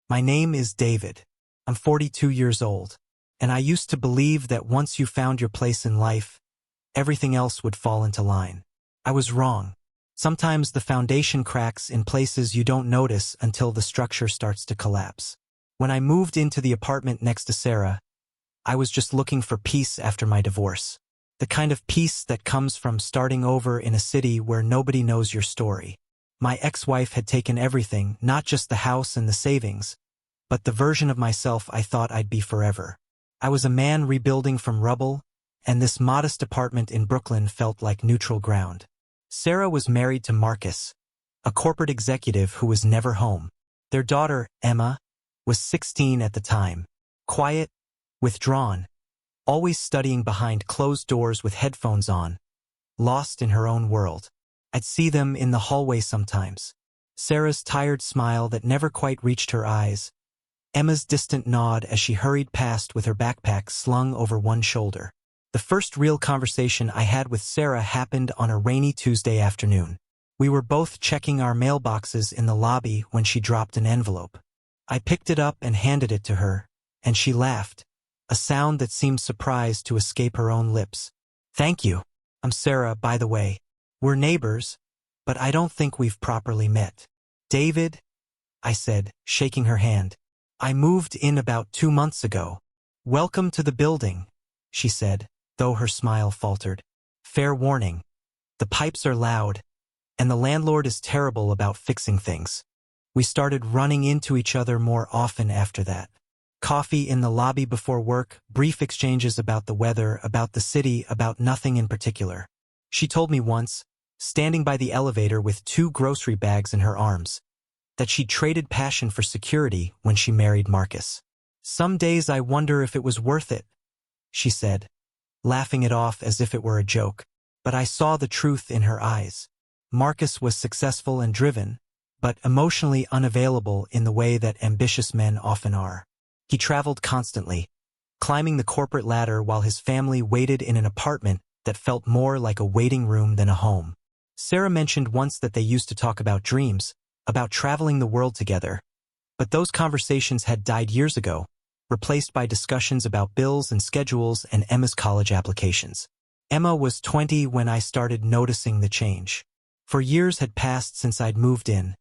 My name is David. I'm 42 years old, and I used to believe that once you found your place in life, everything else would fall into line. I was wrong. Sometimes the foundation cracks in places you don't notice until the structure starts to collapse. When I moved into the apartment next to Sarah, I was just looking for peace after my divorce. The kind of peace that comes from starting over in a city where nobody knows your story. My ex-wife had taken everything, not just the house and the savings, but the version of myself I thought I'd be forever. I was a man rebuilding from rubble, and this modest apartment in Brooklyn felt like neutral ground. Sarah was married to Marcus, a corporate executive who was never home. Their daughter, Emma, was 16 at the time, quiet, withdrawn, always studying behind closed doors with headphones on, lost in her own world. I'd see them in the hallway sometimes. Sarah's tired smile that never quite reached her eyes, Emma's distant nod as she hurried past with her backpack slung over one shoulder. The first real conversation I had with Sarah happened on a rainy Tuesday afternoon. We were both checking our mailboxes in the lobby when she dropped an envelope. I picked it up and handed it to her, and she laughed, a sound that seemed surprised to escape her own lips. "Thank you. I'm Sarah, by the way. We're neighbors, but I don't think we've properly met." "David," I said, shaking her hand. "I moved in about 2 months ago." "Welcome to the building," she said, though her smile faltered. "Fair warning. The pipes are loud, and the landlord is terrible about fixing things." We started running into each other more often after that. Coffee in the lobby before work, brief exchanges about the weather, about the city, about nothing in particular. She told me once, standing by the elevator with 2 grocery bags in her arms, that she'd traded passion for security when she married Marcus. "Some days I wonder if it was worth it," she said, laughing it off as if it were a joke. But I saw the truth in her eyes. Marcus was successful and driven, but emotionally unavailable in the way that ambitious men often are. He traveled constantly, climbing the corporate ladder while his family waited in an apartment that felt more like a waiting room than a home. Sarah mentioned once that they used to talk about dreams, about traveling the world together, but those conversations had died years ago, replaced by discussions about bills and schedules and Emma's college applications. Emma was 20 when I started noticing the change. For years had passed since I'd moved in,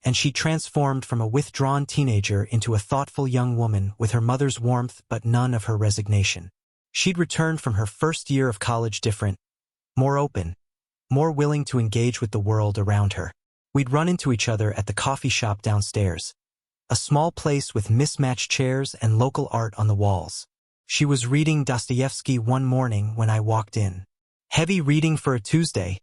and she transformed from a withdrawn teenager into a thoughtful young woman with her mother's warmth but none of her resignation. She'd returned from her first year of college different, more open, more willing to engage with the world around her. We'd run into each other at the coffee shop downstairs, a small place with mismatched chairs and local art on the walls. She was reading Dostoevsky one morning when I walked in. "Heavy reading for a Tuesday,"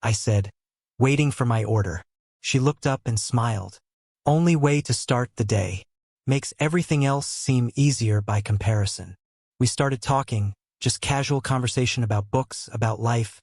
I said, waiting for my order. She looked up and smiled. "Only way to start the day. Makes everything else seem easier by comparison." We started talking, just casual conversation about books, about life,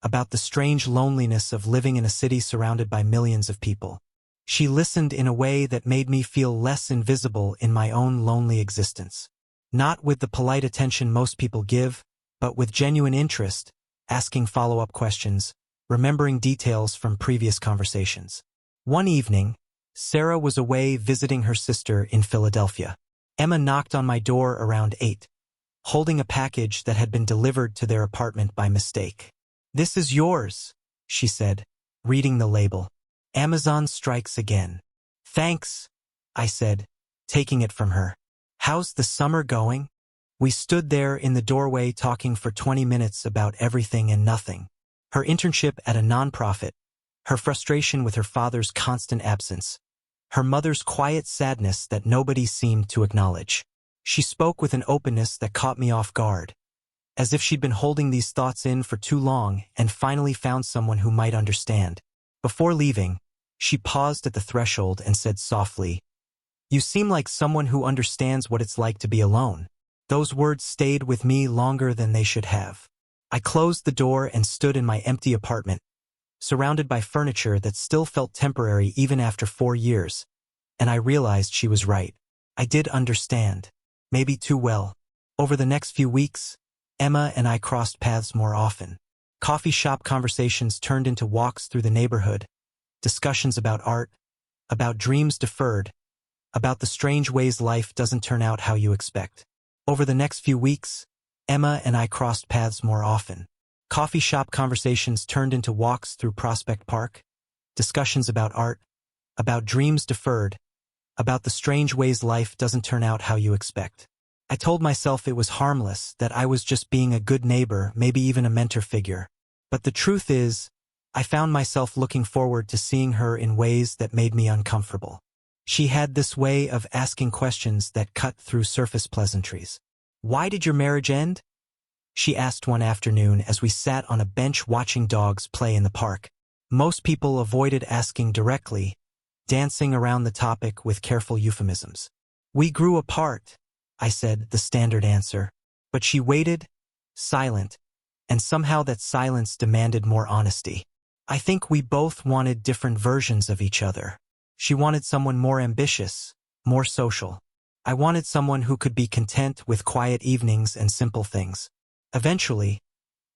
about the strange loneliness of living in a city surrounded by millions of people. She listened in a way that made me feel less invisible in my own lonely existence. Not with the polite attention most people give, but with genuine interest, asking follow-up questions, remembering details from previous conversations. One evening, Sarah was away visiting her sister in Philadelphia. Emma knocked on my door around 8, holding a package that had been delivered to their apartment by mistake. "This is yours," she said, reading the label. "Amazon strikes again." "Thanks," I said, taking it from her. "How's the summer going?" We stood there in the doorway talking for 20 minutes about everything and nothing. Her internship at a nonprofit, her frustration with her father's constant absence, her mother's quiet sadness that nobody seemed to acknowledge. She spoke with an openness that caught me off guard, as if she'd been holding these thoughts in for too long and finally found someone who might understand. Before leaving, she paused at the threshold and said softly, "You seem like someone who understands what it's like to be alone." Those words stayed with me longer than they should have. I closed the door and stood in my empty apartment, surrounded by furniture that still felt temporary even after 4 years, and I realized she was right. I did understand, maybe too well. Over the next few weeks, Emma and I crossed paths more often. Coffee shop conversations turned into walks through the neighborhood, discussions about art, about dreams deferred, about the strange ways life doesn't turn out how you expect. Over the next few weeks, Emma and I crossed paths more often. Coffee shop conversations turned into walks through Prospect Park, discussions about art, about dreams deferred, about the strange ways life doesn't turn out how you expect. I told myself it was harmless, that I was just being a good neighbor, maybe even a mentor figure. But the truth is, I found myself looking forward to seeing her in ways that made me uncomfortable. She had this way of asking questions that cut through surface pleasantries. "Why did your marriage end?" she asked one afternoon as we sat on a bench watching dogs play in the park. Most people avoided asking directly, dancing around the topic with careful euphemisms. "We grew apart," I said, the standard answer. But she waited, silent, and somehow that silence demanded more honesty. I think we both wanted different versions of each other. She wanted someone more ambitious, more social. I wanted someone who could be content with quiet evenings and simple things. Eventually,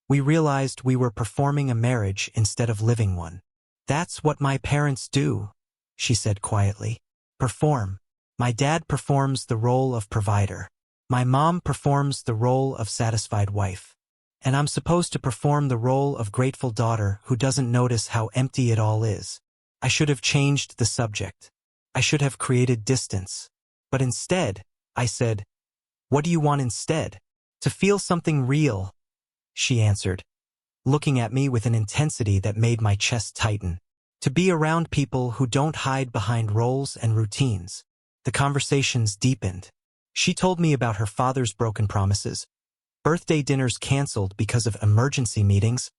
we realized we were performing a marriage instead of living one. "That's what my parents do," she said quietly. "Perform. My dad performs the role of provider. My mom performs the role of satisfied wife. And I'm supposed to perform the role of grateful daughter who doesn't notice how empty it all is." I should have changed the subject. I should have created distance. But instead, I said, "What do you want instead?" "To feel something real," she answered, looking at me with an intensity that made my chest tighten. "To be around people who don't hide behind roles and routines." The conversations deepened. She told me about her father's broken promises, birthday dinners canceled because of emergency meetings,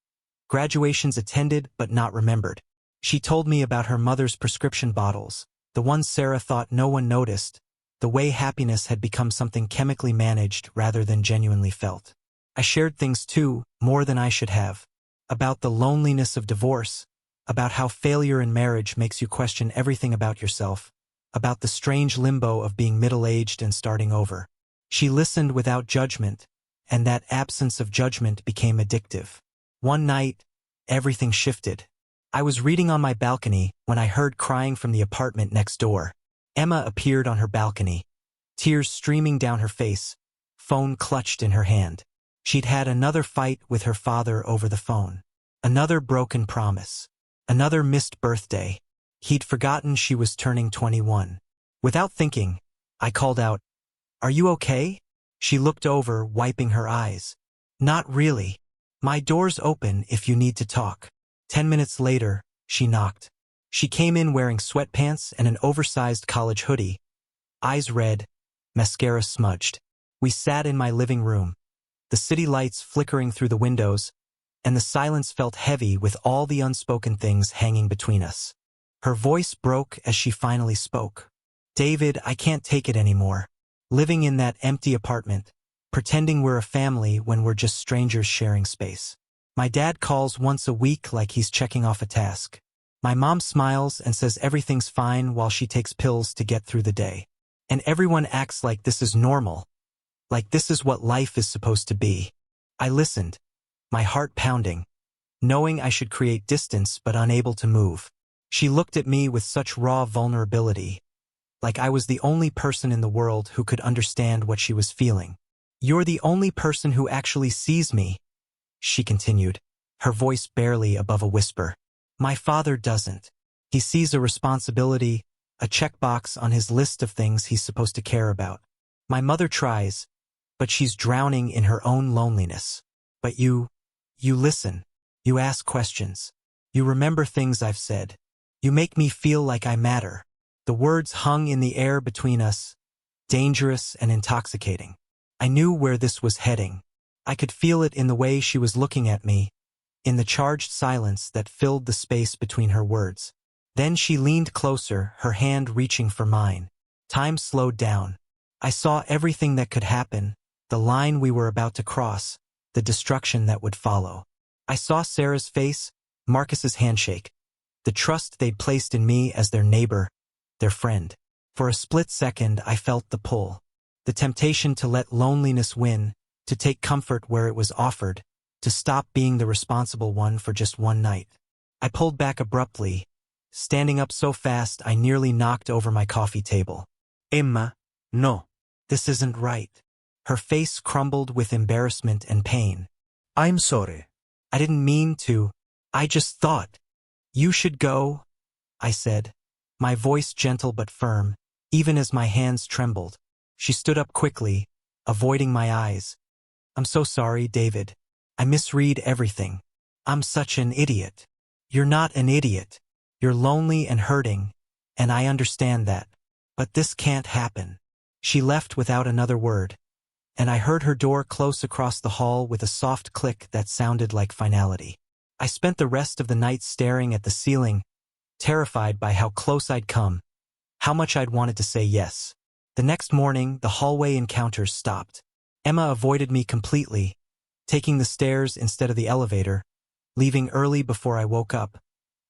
graduations attended but not remembered. She told me about her mother's prescription bottles, the ones Sarah thought no one noticed, the way happiness had become something chemically managed rather than genuinely felt. I shared things too, more than I should have. About the loneliness of divorce, about how failure in marriage makes you question everything about yourself, about the strange limbo of being middle-aged and starting over. She listened without judgment, and that absence of judgment became addictive. One night, everything shifted. I was reading on my balcony when I heard crying from the apartment next door. Emma appeared on her balcony, tears streaming down her face, phone clutched in her hand. She'd had another fight with her father over the phone. Another broken promise. Another missed birthday. He'd forgotten she was turning 21. Without thinking, I called out, "Are you okay?" She looked over, wiping her eyes. "Not really. My door's open if you need to talk." 10 minutes later, she knocked. She came in wearing sweatpants and an oversized college hoodie, eyes red, mascara smudged. We sat in my living room, the city lights flickering through the windows, and the silence felt heavy with all the unspoken things hanging between us. Her voice broke as she finally spoke. "David, I can't take it anymore. Living in that empty apartment, pretending we're a family when we're just strangers sharing space. My dad calls once a week like he's checking off a task. My mom smiles and says everything's fine while she takes pills to get through the day. And everyone acts like this is normal, like this is what life is supposed to be." I listened, my heart pounding, knowing I should create distance but unable to move. She looked at me with such raw vulnerability, like I was the only person in the world who could understand what she was feeling. "You're the only person who actually sees me," she continued, her voice barely above a whisper. "My father doesn't. He sees a responsibility, a checkbox on his list of things he's supposed to care about. My mother tries, but she's drowning in her own loneliness. But you listen. You ask questions. You remember things I've said. You make me feel like I matter." The words hung in the air between us, dangerous and intoxicating. I knew where this was heading. I could feel it in the way she was looking at me, in the charged silence that filled the space between her words. Then she leaned closer, her hand reaching for mine. Time slowed down. I saw everything that could happen, the line we were about to cross, the destruction that would follow. I saw Sarah's face, Marcus's handshake, the trust they'd placed in me as their neighbor, their friend. For a split second, I felt the pull, the temptation to let loneliness win, to take comfort where it was offered, to stop being the responsible one for just one night. I pulled back abruptly, standing up so fast I nearly knocked over my coffee table. Emma, no. This isn't right. Her face crumbled with embarrassment and pain. I'm sorry. I didn't mean to. I just thought. You should go, I said, my voice gentle but firm, even as my hands trembled. She stood up quickly, avoiding my eyes. I'm so sorry, David. I misread everything. I'm such an idiot. You're not an idiot. You're lonely and hurting, and I understand that. But this can't happen. She left without another word, and I heard her door close across the hall with a soft click that sounded like finality. I spent the rest of the night staring at the ceiling, terrified by how close I'd come, how much I'd wanted to say yes. The next morning, the hallway encounters stopped. Emma avoided me completely, taking the stairs instead of the elevator, leaving early before I woke up,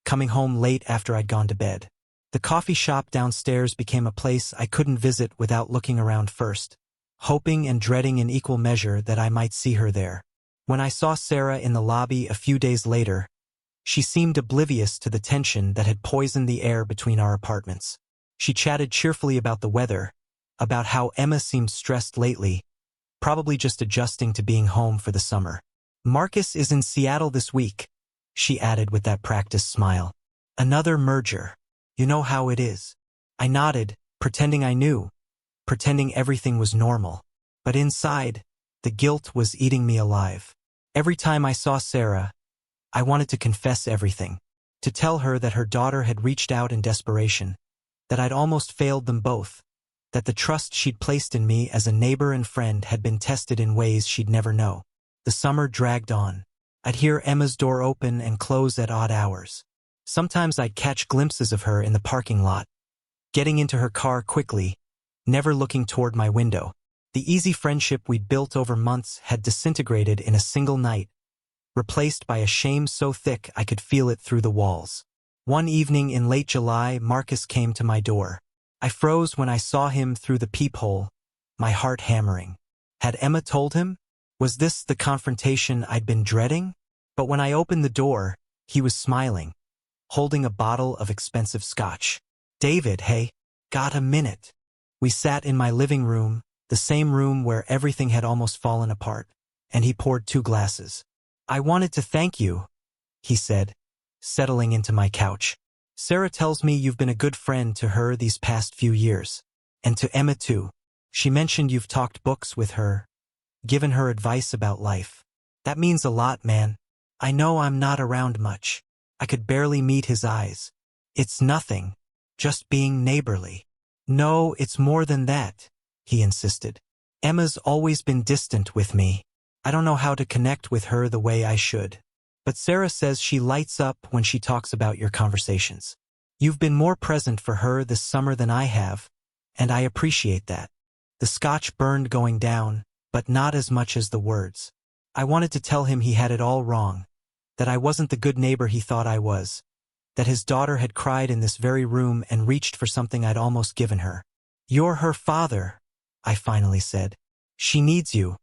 coming home late after I'd gone to bed. The coffee shop downstairs became a place I couldn't visit without looking around first, hoping and dreading in equal measure that I might see her there. When I saw Sarah in the lobby a few days later, she seemed oblivious to the tension that had poisoned the air between our apartments. She chatted cheerfully about the weather, about how Emma seemed stressed lately, probably just adjusting to being home for the summer. Marcus is in Seattle this week, she added with that practiced smile. Another merger. You know how it is. I nodded, pretending I knew, pretending everything was normal. But inside, the guilt was eating me alive. Every time I saw Sarah, I wanted to confess everything, to tell her that her daughter had reached out in desperation, that I'd almost failed them both, that the trust she'd placed in me as a neighbor and friend had been tested in ways she'd never know. The summer dragged on. I'd hear Emma's door open and close at odd hours. Sometimes I'd catch glimpses of her in the parking lot, getting into her car quickly, never looking toward my window. The easy friendship we'd built over months had disintegrated in a single night, replaced by a shame so thick I could feel it through the walls. One evening in late July, Marcus came to my door. I froze when I saw him through the peephole, my heart hammering. Had Emma told him? Was this the confrontation I'd been dreading? But when I opened the door, he was smiling, holding a bottle of expensive scotch. David, hey, got a minute? We sat in my living room, the same room where everything had almost fallen apart, and he poured 2 glasses. I wanted to thank you, he said, settling into my couch. Sarah tells me you've been a good friend to her these past few years. And to Emma too. She mentioned you've talked books with her, given her advice about life. That means a lot, man. I know I'm not around much. I could barely meet his eyes. It's nothing, just being neighborly. No, it's more than that, he insisted. Emma's always been distant with me. I don't know how to connect with her the way I should. But Sarah says she lights up when she talks about your conversations. You've been more present for her this summer than I have, and I appreciate that. The scotch burned going down, but not as much as the words. I wanted to tell him he had it all wrong, that I wasn't the good neighbor he thought I was, that his daughter had cried in this very room and reached for something I'd almost given her. You're her father, I finally said. She needs you,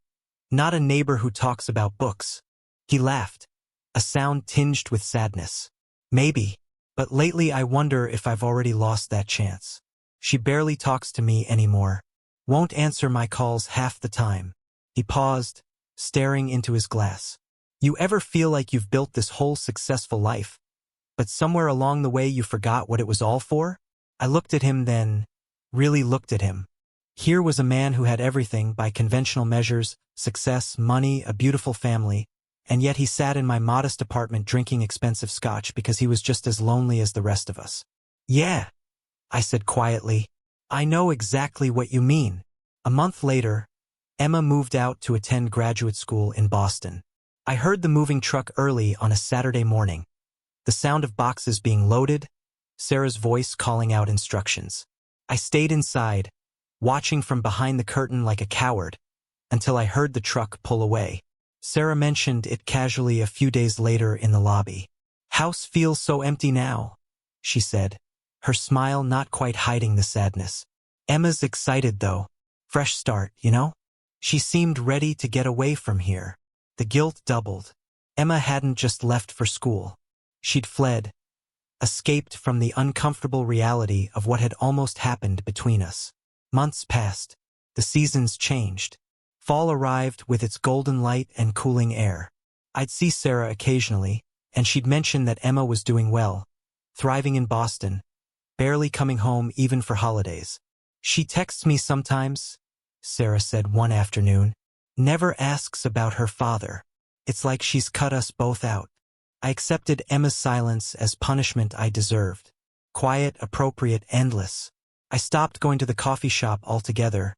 not a neighbor who talks about books. He laughed, a sound tinged with sadness. Maybe, but lately I wonder if I've already lost that chance. She barely talks to me anymore, won't answer my calls half the time. He paused, staring into his glass. You ever feel like you've built this whole successful life, but somewhere along the way you forgot what it was all for? I looked at him then, really looked at him. Here was a man who had everything by conventional measures, success, money, a beautiful family, and yet he sat in my modest apartment drinking expensive scotch because he was just as lonely as the rest of us. Yeah, I said quietly. I know exactly what you mean. A month later, Emma moved out to attend graduate school in Boston. I heard the moving truck early on a Saturday morning. The sound of boxes being loaded, Sarah's voice calling out instructions. I stayed inside, watching from behind the curtain like a coward, until I heard the truck pull away. Sarah mentioned it casually a few days later in the lobby. House feels so empty now, she said, her smile not quite hiding the sadness. Emma's excited though. Fresh start, you know? She seemed ready to get away from here. The guilt doubled. Emma hadn't just left for school. She'd fled, escaped from the uncomfortable reality of what had almost happened between us. Months passed. The seasons changed. Fall arrived with its golden light and cooling air. I'd see Sarah occasionally, and she'd mention that Emma was doing well, thriving in Boston, barely coming home even for holidays. She texts me sometimes, Sarah said one afternoon, never asks about her father. It's like she's cut us both out. I accepted Emma's silence as punishment I deserved. Quiet, appropriate, endless. I stopped going to the coffee shop altogether,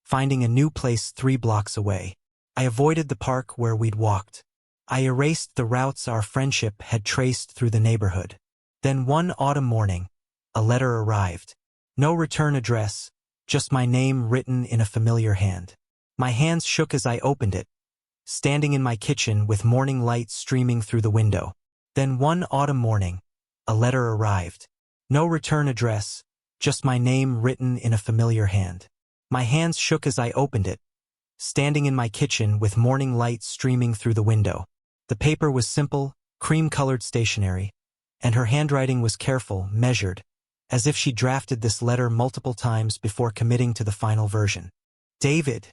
finding a new place 3 blocks away. I avoided the park where we'd walked. I erased the routes our friendship had traced through the neighborhood. Then one autumn morning, a letter arrived. No return address, just my name written in a familiar hand. My hands shook as I opened it, standing in my kitchen with morning light streaming through the window. Then one autumn morning, a letter arrived. No return address, just my name written in a familiar hand. My hands shook as I opened it, standing in my kitchen with morning light streaming through the window. The paper was simple, cream-colored stationery, and her handwriting was careful, measured, as if she drafted this letter multiple times before committing to the final version. David,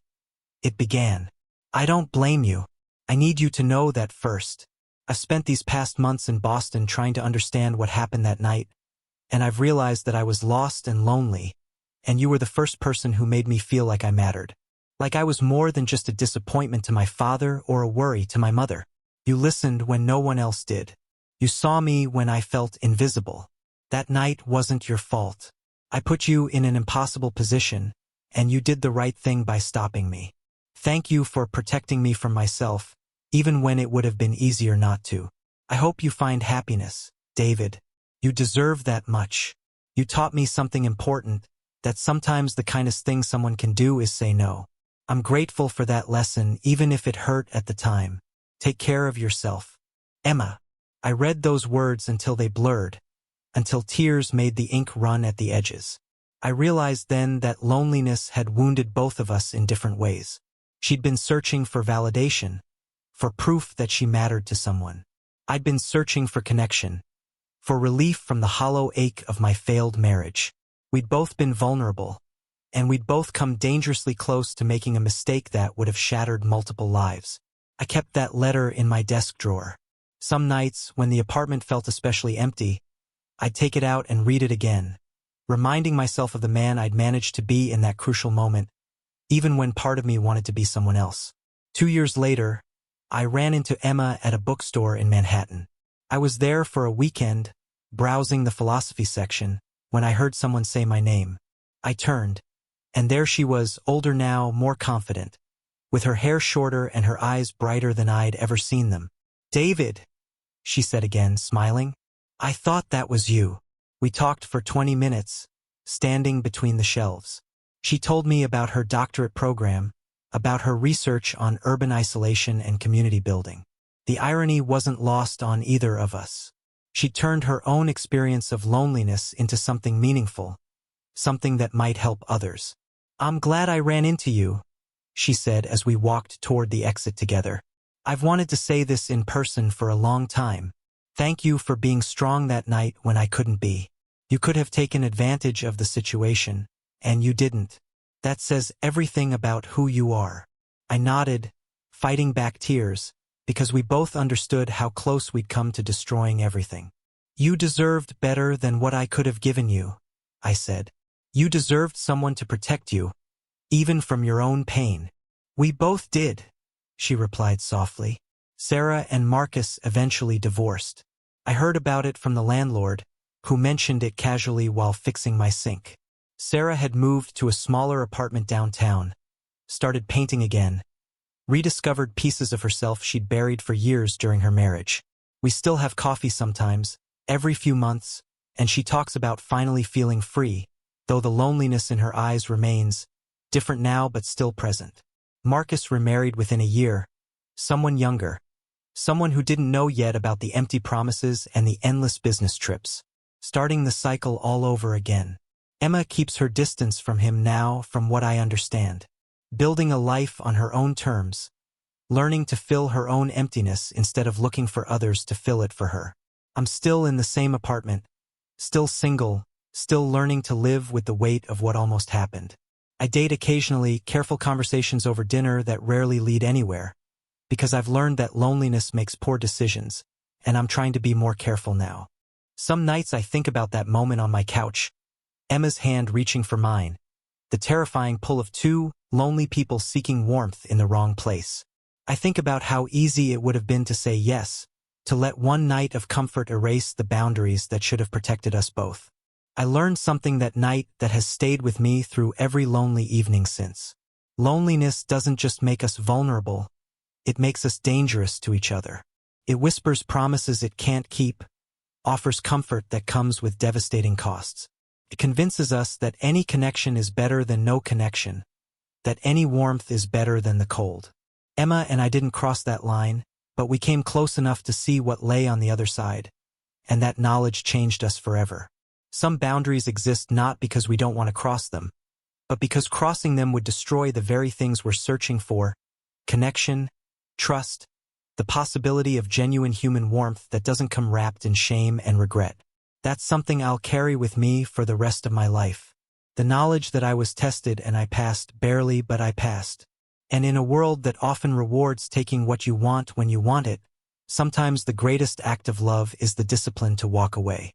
it began. I don't blame you. I need you to know that first. I've spent these past months in Boston trying to understand what happened that night, and I've realized that I was lost and lonely, and you were the first person who made me feel like I mattered. Like I was more than just a disappointment to my father or a worry to my mother. You listened when no one else did. You saw me when I felt invisible. That night wasn't your fault. I put you in an impossible position, and you did the right thing by stopping me. Thank you for protecting me from myself, even when it would have been easier not to. I hope you find happiness, David. You deserve that much. You taught me something important, that sometimes the kindest thing someone can do is say no. I'm grateful for that lesson, even if it hurt at the time. Take care of yourself. Emma. I read those words until they blurred, until tears made the ink run at the edges. I realized then that loneliness had wounded both of us in different ways. She'd been searching for validation, for proof that she mattered to someone. I'd been searching for connection, for relief from the hollow ache of my failed marriage. We'd both been vulnerable, and we'd both come dangerously close to making a mistake that would have shattered multiple lives. I kept that letter in my desk drawer. Some nights, when the apartment felt especially empty, I'd take it out and read it again, reminding myself of the man I'd managed to be in that crucial moment, even when part of me wanted to be someone else. 2 years later, I ran into Emma at a bookstore in Manhattan. I was there for a weekend, browsing the philosophy section, when I heard someone say my name. I turned, and there she was, older now, more confident, with her hair shorter and her eyes brighter than I'd ever seen them. David, she said again, smiling. I thought that was you. We talked for 20 minutes, standing between the shelves. She told me about her doctorate program, about her research on urban isolation and community building. The irony wasn't lost on either of us. She turned her own experience of loneliness into something meaningful, something that might help others. I'm glad I ran into you, she said as we walked toward the exit together. I've wanted to say this in person for a long time. Thank you for being strong that night when I couldn't be. You could have taken advantage of the situation, and you didn't. That says everything about who you are. I nodded, fighting back tears, because we both understood how close we'd come to destroying everything. You deserved better than what I could have given you, I said. You deserved someone to protect you, even from your own pain. We both did, she replied softly. Sarah and Marcus eventually divorced. I heard about it from the landlord, who mentioned it casually while fixing my sink. Sarah had moved to a smaller apartment downtown, started painting again, rediscovered pieces of herself she'd buried for years during her marriage. We still have coffee sometimes, every few months, and she talks about finally feeling free, though the loneliness in her eyes remains, different now but still present. Marcus remarried within a year, someone younger, someone who didn't know yet about the empty promises and the endless business trips, starting the cycle all over again. Emma keeps her distance from him now, from what I understand, building a life on her own terms, learning to fill her own emptiness instead of looking for others to fill it for her. I'm still in the same apartment, still single, still learning to live with the weight of what almost happened. I date occasionally, careful conversations over dinner that rarely lead anywhere, because I've learned that loneliness makes poor decisions, and I'm trying to be more careful now. Some nights I think about that moment on my couch, Emma's hand reaching for mine, the terrifying pull of two lonely people seeking warmth in the wrong place. I think about how easy it would have been to say yes, to let one night of comfort erase the boundaries that should have protected us both. I learned something that night that has stayed with me through every lonely evening since. Loneliness doesn't just make us vulnerable, it makes us dangerous to each other. It whispers promises it can't keep, offers comfort that comes with devastating costs. It convinces us that any connection is better than no connection, that any warmth is better than the cold. Emma and I didn't cross that line, but we came close enough to see what lay on the other side, and that knowledge changed us forever. Some boundaries exist not because we don't want to cross them, but because crossing them would destroy the very things we're searching for: connection, trust, the possibility of genuine human warmth that doesn't come wrapped in shame and regret. That's something I'll carry with me for the rest of my life. The knowledge that I was tested and I passed, barely, but I passed. And in a world that often rewards taking what you want when you want it, sometimes the greatest act of love is the discipline to walk away.